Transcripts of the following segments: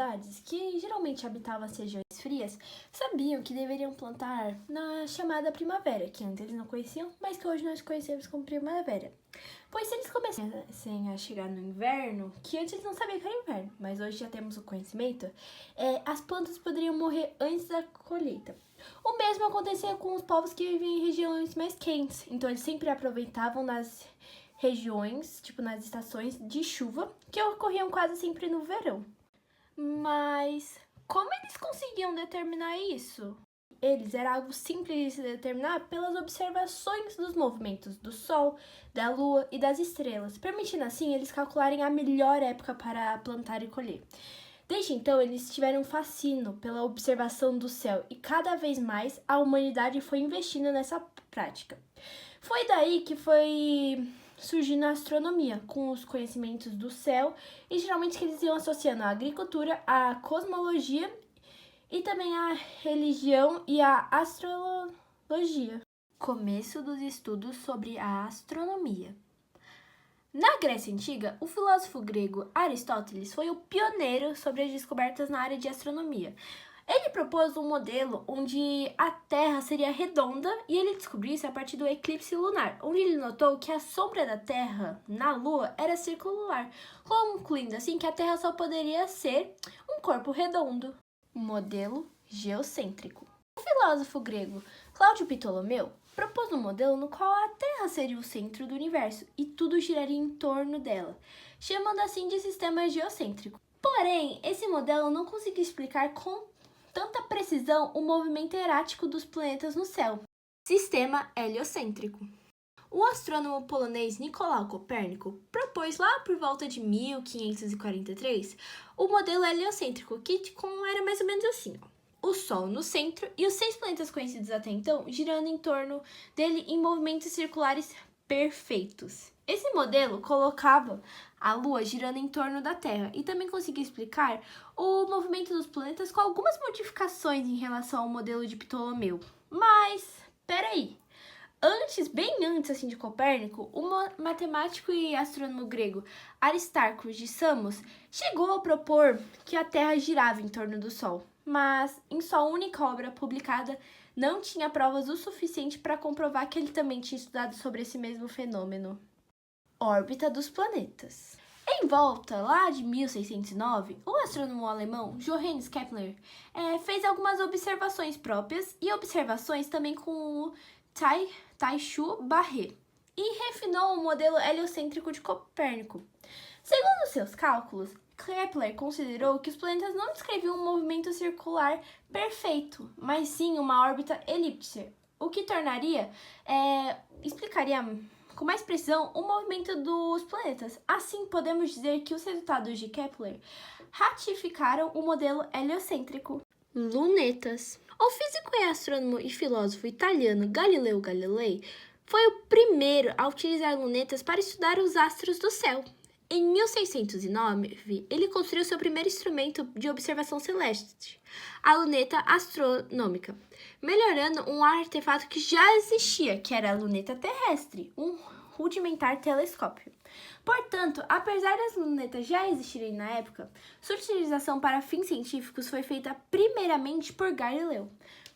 cidades, que geralmente habitavam as regiões frias, sabiam que deveriam plantar na chamada primavera, que antes eles não conheciam, mas que hoje nós conhecemos como primavera. Pois se eles começassem a chegar no inverno, que antes eles não sabiam que era inverno, mas hoje já temos o conhecimento, as plantas poderiam morrer antes da colheita. O mesmo acontecia com os povos que viviam em regiões mais quentes, então eles sempre aproveitavam nas regiões, tipo nas estações de chuva, que ocorriam quase sempre no verão. Mas como eles conseguiam determinar isso? Era algo simples de se determinar pelas observações dos movimentos do Sol, da Lua e das estrelas, permitindo assim eles calcularem a melhor época para plantar e colher. Desde então, eles tiveram um fascínio pela observação do céu e cada vez mais a humanidade foi investindo nessa prática. Foi daí que foi surgindo a astronomia, com os conhecimentos do céu, e geralmente que eles iam associando a agricultura, a cosmologia e também a religião e a astrologia. Começo dos estudos sobre a astronomia. Na Grécia Antiga, o filósofo grego Aristóteles foi o pioneiro sobre as descobertas na área de astronomia. Ele propôs um modelo onde a Terra seria redonda e ele descobriu isso a partir do eclipse lunar, onde ele notou que a sombra da Terra na Lua era circular, concluindo assim que a Terra só poderia ser um corpo redondo. Modelo geocêntrico. O filósofo grego Cláudio Ptolomeu propôs um modelo no qual a Terra seria o centro do universo e tudo giraria em torno dela, chamando assim de sistema geocêntrico. Porém, esse modelo não conseguia explicar com tanta precisão o movimento errático dos planetas no céu. Sistema heliocêntrico. O astrônomo polonês Nicolau Copérnico propôs lá por volta de 1543 o modelo heliocêntrico, que era mais ou menos assim, o Sol no centro e os 6 planetas conhecidos até então girando em torno dele em movimentos circulares perfeitos. Esse modelo colocava a Lua girando em torno da Terra e também conseguia explicar o movimento dos planetas com algumas modificações em relação ao modelo de Ptolomeu. Mas, peraí! Bem antes assim, de Copérnico, o matemático e astrônomo grego Aristarco de Samos chegou a propor que a Terra girava em torno do Sol, mas em sua única obra publicada não tinha provas o suficiente para comprovar que ele também tinha estudado sobre esse mesmo fenômeno. Órbita dos planetas. Em volta lá de 1609, o astrônomo alemão Johannes Kepler fez algumas observações próprias e observações também com o Tycho Brahe e refinou o modelo heliocêntrico de Copérnico. Segundo seus cálculos, Kepler considerou que os planetas não descreviam um movimento circular perfeito, mas sim uma órbita elíptica, o que explicaria com mais precisão o movimento dos planetas. Assim, podemos dizer que os resultados de Kepler ratificaram o modelo heliocêntrico. Lunetas. O físico e astrônomo e filósofo italiano Galileu Galilei foi o primeiro a utilizar lunetas para estudar os astros do céu. Em 1609, ele construiu seu primeiro instrumento de observação celeste, a luneta astronômica, melhorando um artefato que já existia, que era a luneta terrestre, um rudimentar telescópio. Portanto, apesar das lunetas já existirem na época, sua utilização para fins científicos foi feita primeiramente por Galileu.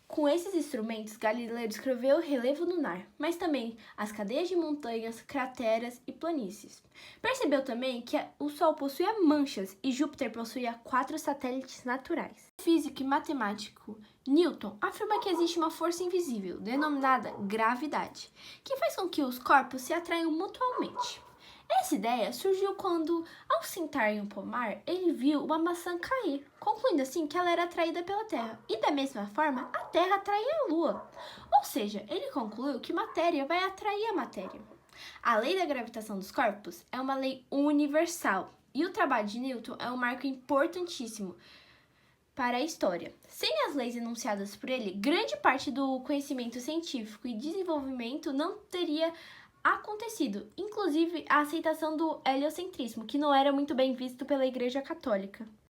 Com esses instrumentos, Galileu descreveu o relevo lunar, mas também as cadeias de montanhas, crateras e planícies. Percebeu também que o Sol possuía manchas e Júpiter possuía 4 satélites naturais. O físico e matemático Newton afirma que existe uma força invisível, denominada gravidade, que faz com que os corpos se atraiam mutuamente. Essa ideia surgiu quando, ao sentar em um pomar, ele viu uma maçã cair, concluindo assim que ela era atraída pela Terra, e da mesma forma, a Terra atraía a Lua. Ou seja, ele concluiu que matéria vai atrair a matéria. A lei da gravitação dos corpos é uma lei universal, e o trabalho de Newton é um marco importantíssimo para a história. Sem as leis enunciadas por ele, grande parte do conhecimento científico e desenvolvimento não teria acontecido, inclusive a aceitação do heliocentrismo, que não era muito bem visto pela Igreja Católica.